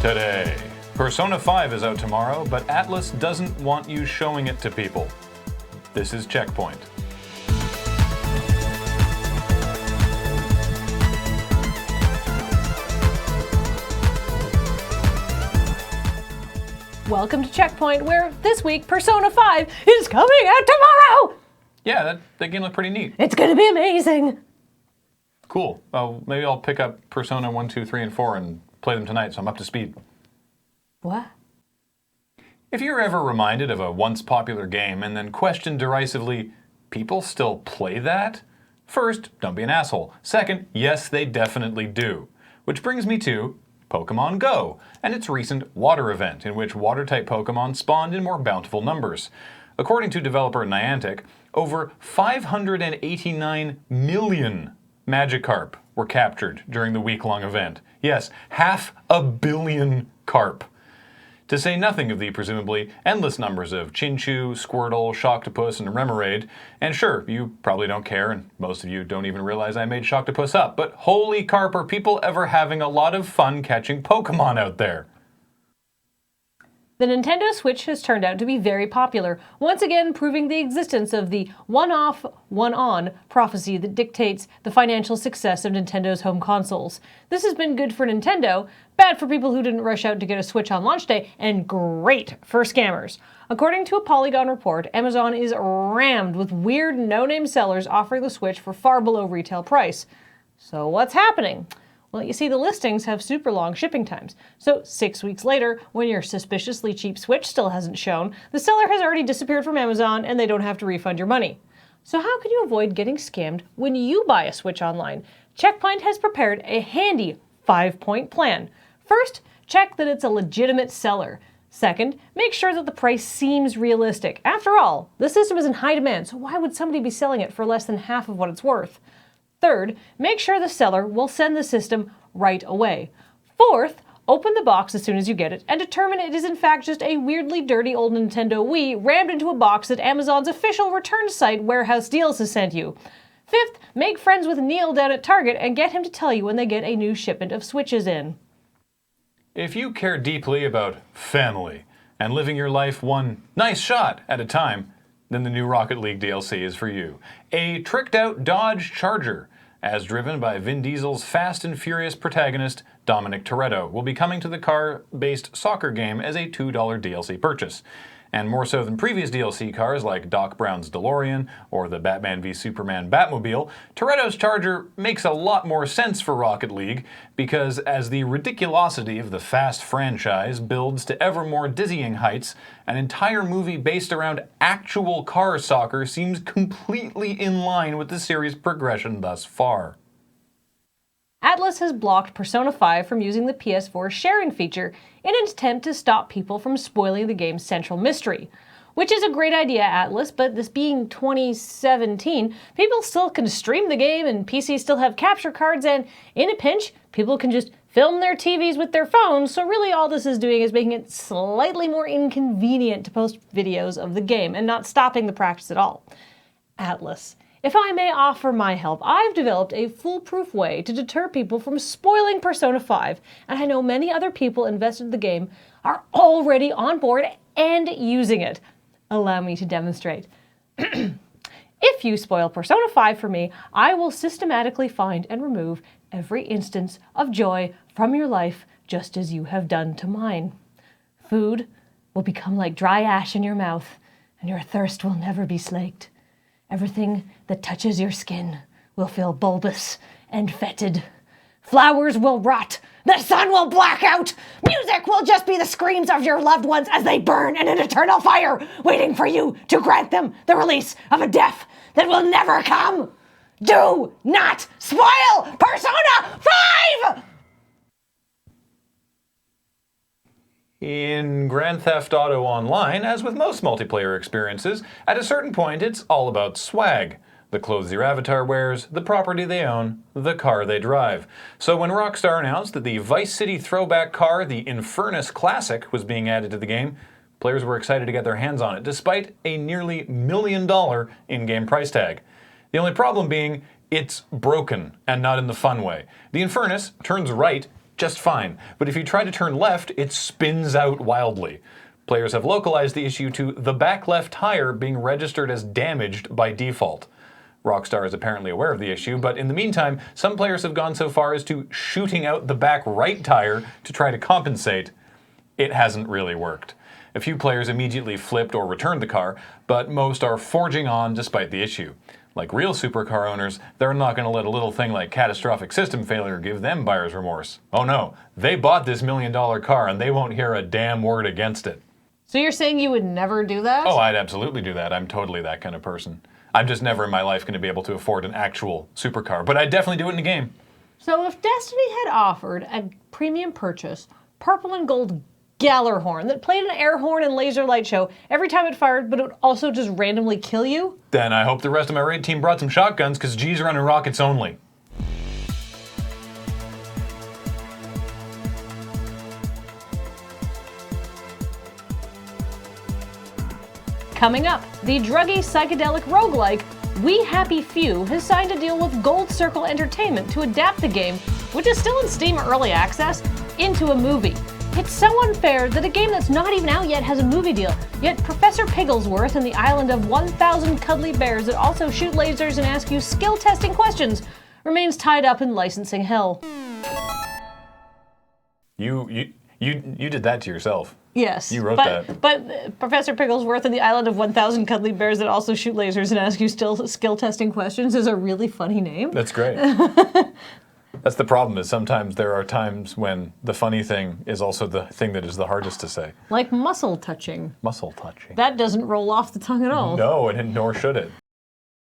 Today, Persona 5 is out tomorrow, but Atlus doesn't want you showing it to people. This is CheckPoint. Welcome to CheckPoint, where this week Persona 5 is coming out tomorrow! Yeah, that game looked pretty neat. It's gonna be amazing! Cool. Well, maybe I'll pick up Persona 1, 2, 3, and 4 and play them tonight so I'm up to speed. What? If you're ever reminded of a once popular game and then questioned derisively, people still play that? First, don't be an asshole. Second, yes, they definitely do. Which brings me to Pokémon Go and its recent water event, in which water-type Pokémon spawned in more bountiful numbers. According to developer Niantic, over 589 million Magikarp were captured during the week-long event. Yes, 500 million carp. To say nothing of the presumably endless numbers of Chinchou, Squirtle, Shocktopus, and Remoraid. And sure, you probably don't care, and most of you don't even realize I made Shocktopus up, but holy carp, are people ever having a lot of fun catching Pokemon out there? The Nintendo Switch has turned out to be very popular, once again proving the existence of the one-off, one-on prophecy that dictates the financial success of Nintendo's home consoles. This has been good for Nintendo, bad for people who didn't rush out to get a Switch on launch day, and great for scammers. According to a Polygon report, Amazon is rammed with weird no-name sellers offering the Switch for far below retail price. So what's happening? Well, you see, the listings have super long shipping times. So 6 weeks later, when your suspiciously cheap Switch still hasn't shown, the seller has already disappeared from Amazon and they don't have to refund your money. So how can you avoid getting scammed when you buy a Switch online? CheckPoint has prepared a handy 5-point plan. First, check that it's a legitimate seller. Second, make sure that the price seems realistic. After all, the system is in high demand, so why would somebody be selling it for less than half of what it's worth? Third, make sure the seller will send the system right away. Fourth, open the box as soon as you get it and determine it is in fact just a weirdly dirty old Nintendo Wii rammed into a box that Amazon's official return site Warehouse Deals has sent you. Fifth, make friends with Neil down at Target and get him to tell you when they get a new shipment of Switches in. If you care deeply about family and living your life one nice shot at a time, then the new Rocket League DLC is for you. A tricked-out Dodge Charger, as driven by Vin Diesel's Fast and Furious protagonist, Dominic Toretto, will be coming to the car-based soccer game as a $2 DLC purchase. And more so than previous DLC cars like Doc Brown's DeLorean or the Batman v Superman Batmobile, Toretto's Charger makes a lot more sense for Rocket League because as the ridiculosity of the Fast franchise builds to ever more dizzying heights, an entire movie based around actual car soccer seems completely in line with the series' progression thus far. Atlus has blocked Persona 5 from using the PS4 sharing feature in an attempt to stop people from spoiling the game's central mystery. Which is a great idea, Atlus, but this being 2017, people still can stream the game and PCs still have capture cards, and in a pinch, people can just film their TVs with their phones, so really all this is doing is making it slightly more inconvenient to post videos of the game and not stopping the practice at all. Atlus, if I may offer my help, I've developed a foolproof way to deter people from spoiling Persona 5, and I know many other people invested in the game are already on board and using it. Allow me to demonstrate. If you spoil Persona 5 for me, I will systematically find and remove every instance of joy from your life, just as you have done to mine. Food will become like dry ash in your mouth, and your thirst will never be slaked. Everything that touches your skin will feel bulbous and fetid. Flowers will rot. The sun will black out. Music will just be the screams of your loved ones as they burn in an eternal fire, waiting for you to grant them the release of a death that will never come. Do not spoil Persona 5! In Grand Theft Auto Online, as with most multiplayer experiences, at a certain point it's all about swag. The clothes your avatar wears, the property they own, the car they drive. So when Rockstar announced that the Vice City throwback car, the Infernus Classic, was being added to the game, players were excited to get their hands on it, despite a nearly $1 million in-game price tag. The only problem being, it's broken, and not in the fun way. The Infernus turns right just fine. But if you try to turn left, it spins out wildly. Players have localized the issue to the back left tire being registered as damaged by default. Rockstar is apparently aware of the issue, but in the meantime, some players have gone so far as to shooting out the back right tire to try to compensate. It hasn't really worked. A few players immediately flipped or returned the car, but most are forging on despite the issue. Like real supercar owners, they're not going to let a little thing like catastrophic system failure give them buyer's remorse. Oh no, they bought this $1 million car and they won't hear a damn word against it. So you're saying you would never do that? Oh, I'd absolutely do that. I'm totally that kind of person. I'm just never in my life going to be able to afford an actual supercar, but I'd definitely do it in a game. So if Destiny had offered a premium purchase, purple and gold Gallarhorn that played an air horn and laser light show every time it fired, but it would also just randomly kill you? Then I hope the rest of my raid team brought some shotguns, because G's running rockets only. Coming up, the druggy psychedelic roguelike We Happy Few has signed a deal with Gold Circle Entertainment to adapt the game, which is still in Steam Early Access, into a movie. It's so unfair that a game that's not even out yet has a movie deal, yet Professor Pigglesworth and the island of 1,000 cuddly bears that also shoot lasers and ask you skill-testing questions remains tied up in licensing hell. You did that to yourself. Yes. You wrote that. But Professor Pigglesworth and the island of 1,000 cuddly bears that also shoot lasers and ask you skill-testing questions is a really funny name. That's great. That's the problem, is sometimes there are times when the funny thing is also the thing that is the hardest to say. Like muscle touching. Muscle touching. That doesn't roll off the tongue at all. No, and nor should it.